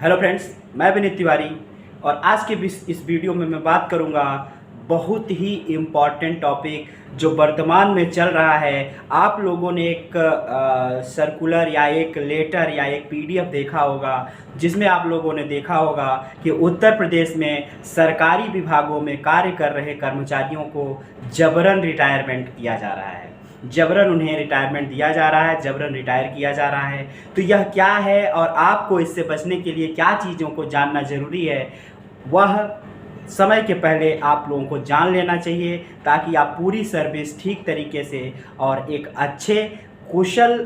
Hello friends, मैं विनीत तिवारी और आज के इस वीडियो में मैं बात करूंगा बहुत ही इम्पॉर्टेंट टॉपिक जो वर्तमान में चल रहा है। आप लोगों ने एक सर्कुलर या एक लेटर या एक पीडीएफ देखा होगा जिसमें आप लोगों ने देखा होगा कि उत्तर प्रदेश में सरकारी विभागों में कार्य कर रहे कर्मचारियों को जबरन रिटायरमेंट किया जा रहा है, जबरन उन्हें रिटायरमेंट दिया जा रहा है, जबरन रिटायर किया जा रहा है। तो यह क्या है और आपको इससे बचने के लिए क्या चीज़ों को जानना ज़रूरी है, वह समय के पहले आप लोगों को जान लेना चाहिए ताकि आप पूरी सर्विस ठीक तरीके से और एक अच्छे कुशल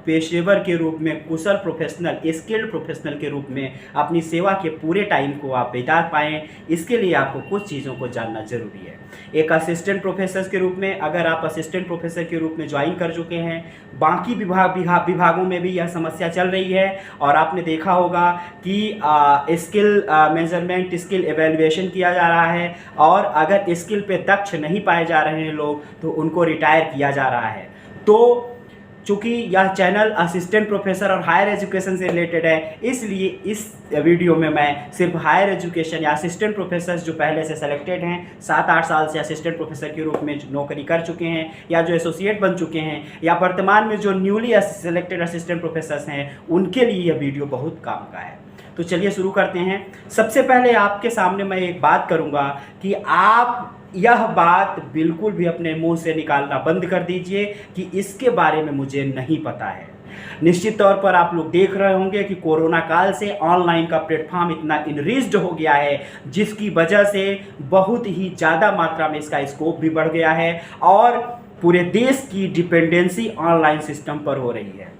पेशेवर के रूप में, कुशल प्रोफेशनल, स्किल्ड प्रोफेशनल के रूप में अपनी सेवा के पूरे टाइम को आप बिता पाएँ। इसके लिए आपको कुछ चीज़ों को जानना ज़रूरी है। एक असिस्टेंट प्रोफेसर के रूप में, अगर आप असिस्टेंट प्रोफेसर के रूप में ज्वाइन कर चुके हैं, बाकी विभागों में भी यह समस्या चल रही है और आपने देखा होगा कि स्किल मेजरमेंट, स्किल एवेल्युएशन किया जा रहा है और अगर स्किल पे दक्ष नहीं पाए जा रहे हैं लोग तो उनको रिटायर किया जा रहा है। तो चूँकि यह चैनल असिस्टेंट प्रोफेसर और हायर एजुकेशन से रिलेटेड है, इसलिए इस वीडियो में मैं सिर्फ हायर एजुकेशन या असिस्टेंट प्रोफेसर्स जो पहले से सेलेक्टेड हैं, 7-8 साल से असिस्टेंट प्रोफेसर के रूप में नौकरी कर चुके हैं या जो एसोसिएट बन चुके हैं या वर्तमान में जो न्यूली सेलेक्टेड असिस्टेंट प्रोफेसर्स हैं, उनके लिए यह वीडियो बहुत काम का है। तो चलिए शुरू करते हैं। सबसे पहले आपके सामने मैं एक बात करूँगा कि आप यह बात बिल्कुल भी अपने मुंह से निकालना बंद कर दीजिए कि इसके बारे में मुझे नहीं पता है। निश्चित तौर पर आप लोग देख रहे होंगे कि कोरोना काल से ऑनलाइन का प्लेटफॉर्म इतना इनरीच्ड हो गया है जिसकी वजह से बहुत ही ज़्यादा मात्रा में इसका स्कोप भी बढ़ गया है और पूरे देश की डिपेंडेंसी ऑनलाइन सिस्टम पर हो रही है।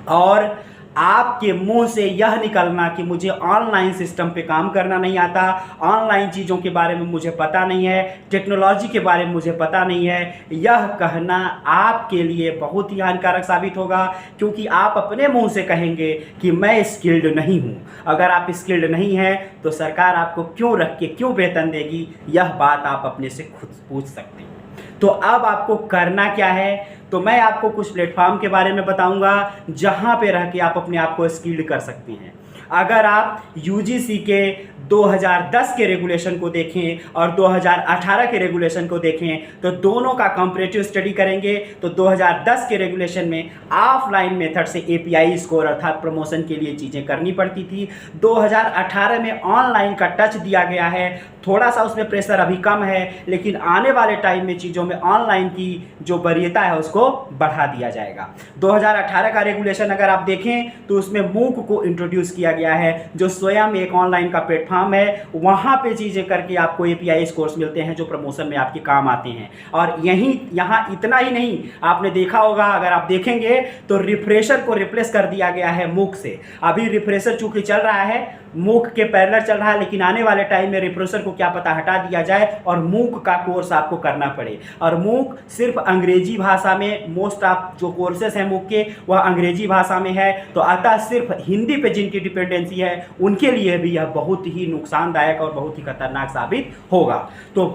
और आपके मुंह से यह निकलना कि मुझे ऑनलाइन सिस्टम पे काम करना नहीं आता, ऑनलाइन चीज़ों के बारे में मुझे पता नहीं है, टेक्नोलॉजी के बारे में मुझे पता नहीं है, यह कहना आपके लिए बहुत ही हानिकारक साबित होगा क्योंकि आप अपने मुंह से कहेंगे कि मैं स्किल्ड नहीं हूँ। अगर आप स्किल्ड नहीं हैं तो सरकार आपको क्यों रख के क्यों वेतन देगी, यह बात आप अपने से खुद पूछ सकते हैं। तो अब आपको करना क्या है, तो मैं आपको कुछ प्लेटफॉर्म के बारे में बताऊंगा जहां पे रह के आप अपने आप को स्किल्ड कर सकते हैं। अगर आप यूजीसी के 2010 के रेगुलेशन को देखें और 2018 के रेगुलेशन को देखें तो दोनों का कंपैरेटिव स्टडी करेंगे तो 2010 के रेगुलेशन में ऑफलाइन मेथड से एपीआई स्कोर अर्थात प्रमोशन के लिए चीज़ें करनी पड़ती थी। 2018 में ऑनलाइन का टच दिया गया है, थोड़ा सा उसमें प्रेशर अभी कम है, लेकिन आने वाले टाइम में चीज़ों में ऑनलाइन की जो वरीयता है उसको बढ़ा दिया जाएगा। 2018 का रेगुलेशन अगर आप देखें तो उसमें मूक को इंट्रोड्यूस किया गया है जो स्वयं एक ऑनलाइन का प्लेटफॉर्म है। वहाँ पे चीज़ें करके आपको एपीआई स्कोर्स मिलते हैं जो प्रमोशन में आपके काम आते हैं। और यहाँ इतना ही नहीं, आपने देखा होगा, अगर आप देखेंगे तो रिफ्रेशर को रिप्लेस कर दिया गया है मूक से। अभी रिफ्रेशर चूँकि चल रहा है, मूक के पैरेलल चल रहा है, लेकिन आने वाले टाइम में रिफ्रेशर को क्या पता हटा दिया जाए और मूक का कोर्स आपको करना पड़े। और मूक सिर्फ अंग्रेजी भाषा में, मोस्ट ऑफ जो कोर्सेस हैं मूक के वह अंग्रेजी भाषा में है, तो अतः सिर्फ हिंदी पे जिनकी डिपेंडेंसी है उनके लिए भी यह बहुत ही नुकसानदायक और बहुत ही खतरनाक साबित होगा। तो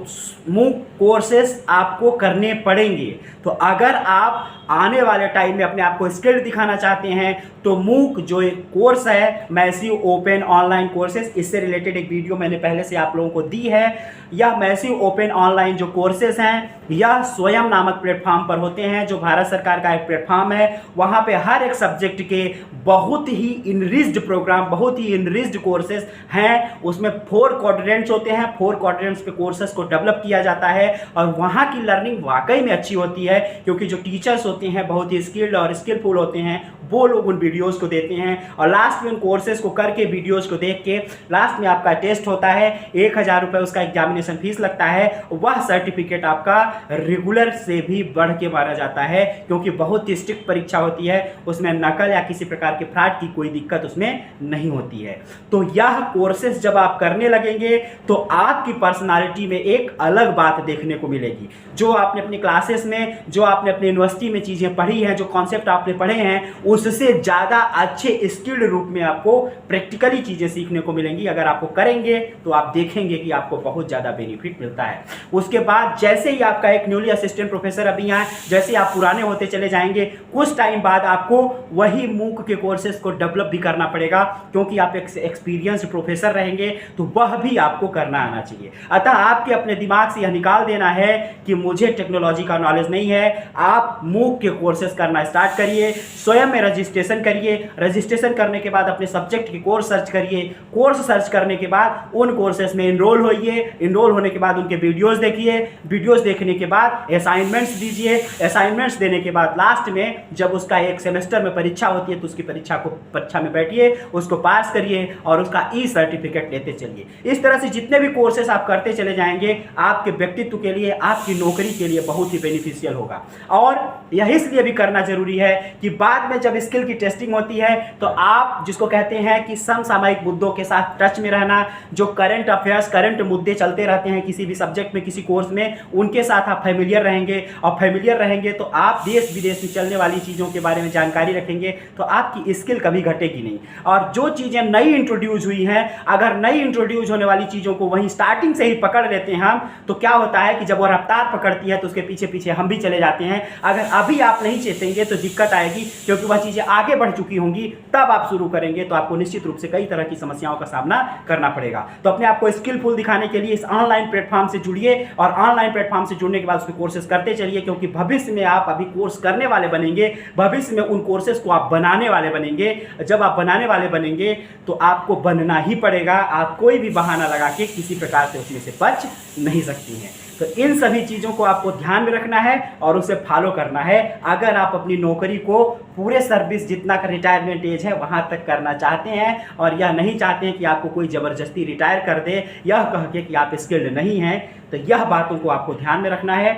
मूक कोर्सेस आपको करने पड़ेंगे। तो अगर आप आने वाले टाइम में अपने आप को स्किल्ड दिखाना चाहते हैं तो मूक जो एक कोर्स है, मैसिव ओपन ऑनलाइन कोर्सेस, इससे रिलेटेड एक वीडियो मैंने पहले से आप लोगों को दी है। यह मैसिव ओपन ऑनलाइन जो कोर्सेस हैं यह स्वयं नामक प्लेटफॉर्म पर होते हैं जो भारत सरकार का एक प्लेटफॉर्म है। वहाँ पे हर एक सब्जेक्ट के बहुत ही इनरिच्ड प्रोग्राम, बहुत ही इनरिच्ड कोर्सेस हैं। उसमें 4 क्वाड्रेंट्स होते हैं, 4 क्वाड्रेंट्स पे कोर्सेस को डेवलप किया जाता है और वहाँ की लर्निंग वाकई में अच्छी होती है क्योंकि जो टीचर्स होते हैं बहुत ही स्किल्ड और स्किलफुल होते हैं, वो लोग उन वीडियोस को देते हैं और लास्ट में उन कोर्सेज को करके, वीडियोस को देख के लास्ट में आपका टेस्ट होता है। 1000 रुपये उसका एग्जामिनेशन फीस लगता है। वह सर्टिफिकेट आपका रेगुलर से भी बढ़ के माना जाता है क्योंकि बहुत ही स्ट्रिक्ट परीक्षा होती है, उसमें नकल या किसी प्रकार के फ्रॉड की कोई दिक्कत उसमें नहीं होती है। तो यह कोर्सेज जब आप करने लगेंगे तो आपकी पर्सनालिटी में एक अलग बात देखने को मिलेगी। जो आपने अपनी क्लासेस में, जो आपने अपनी यूनिवर्सिटी में चीज़ें पढ़ी हैं, जो कॉन्सेप्ट आपने पढ़े हैं, उससे ज़्यादा अच्छे स्किल्ड रूप में आपको प्रैक्टिकली चीज़ें सीखने को मिलेंगी। अगर आपको करेंगे तो आप देखेंगे कि आपको बहुत ज़्यादा बेनिफिट मिलता है। उसके बाद जैसे ही आप आपका एक न्यूली असिस्टेंट प्रोफेसर अभी यहाँ, जैसे आप पुराने होते चले जाएंगे कुछ टाइम बाद आपको वही मूक के कोर्सेज को डेवलप भी करना पड़ेगा, क्योंकि आप एक एक्सपीरियंस्ड प्रोफेसर रहेंगे तो वह भी आपको करना आना चाहिए। अतः आपके अपने दिमाग से यह निकाल देना है कि मुझे टेक्नोलॉजी का नॉलेज नहीं है। आप मूक के कोर्सेज करना स्टार्ट करिए, स्वयं में रजिस्ट्रेशन करिए, रजिस्ट्रेशन करने के बाद अपने सब्जेक्ट के कोर्स सर्च करिए, कोर्स सर्च करने के बाद उन कोर्सेज में इनरोल होइए, इनरोल होने के बाद उनके वीडियोस देखिए, वीडियोस देखने के बाद असाइनमेंट्स दीजिए, असाइनमेंट्स देने के बाद लास्ट में जब उसका एक सेमेस्टर में परीक्षा होती है तो उसकी परीक्षा में बैठिए, उसको पास करिए और उसका ई सर्टिफिकेट लेते चलिए। इस तरह से जितने भी कोर्सेस आप करते चले जाएंगे आपके व्यक्तित्व के लिए, आपकी नौकरी के लिए बहुत ही बेनिफिशियल होगा। और यह इसलिए भी करना जरूरी है कि बाद में जब स्किल की टेस्टिंग होती है तो आप जिसको कहते हैं कि समसामयिक मुद्दों के साथ टच में रहना, जो करंट अफेयर्स, करंट मुद्दे चलते रहते हैं किसी भी सब्जेक्ट में, किसी कोर्स में, उनके साथ आप फेमिलियर रहेंगे। और फेमिलियर रहेंगे तो आप देश विदेश में चलने वाली चीज़ों के बारे में जानकारी रखेंगे तो आपकी स्किल कभी घटेगी नहीं। और जो चीज़ें नई इंट्रोड्यूस हुई हैं, अगर नई इंट्रोड्यूस होने वाली चीज़ों को वहीं स्टार्टिंग से ही पकड़ लेते हैं हम, तो क्या होता है कि जब वो रफ्तार पकड़ती है तो उसके पीछे पीछे हम भी चले जाते हैं। अगर अभी आप नहीं चेतेंगे तो दिक्कत आएगी, क्योंकि वह चीज़ें आगे बढ़ चुकी होंगी, तब आप शुरू करेंगे तो आपको निश्चित रूप से कई तरह की समस्याओं का सामना करना पड़ेगा। तो अपने आप को स्किलफुल दिखाने के लिए इस ऑनलाइन प्लेटफॉर्म से जुड़िए और ऑनलाइन प्लेटफॉर्म से जुड़ने के बाद उसके कोर्सेज करते चलिए, क्योंकि भविष्य में आप अभी कोर्स करने वाले बनेंगे, भविष्य में उन कोर्सेज को आप बनाने वाले बनेंगे। जब आप बनाने वाले बनेंगे तो आपको बनना ही पड़ेगा, आप कोई भी बहाना लगा के किसी प्रकार से उसमें से बच नहीं सकती हैं। तो इन सभी चीज़ों को आपको ध्यान में रखना है और उसे फॉलो करना है अगर आप अपनी नौकरी को पूरे सर्विस जितना का रिटायरमेंट एज है वहाँ तक करना चाहते हैं, और यह नहीं चाहते हैं कि आपको कोई ज़बरदस्ती रिटायर कर दे यह कह के कि आप स्किल्ड नहीं हैं। तो यह बातों को आपको ध्यान में रखना है।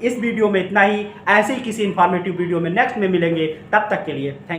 इस वीडियो में इतना ही, ऐसे ही किसी इंफॉर्मेटिव वीडियो में नेक्स्ट में मिलेंगे, तब तक के लिए थैंक यू।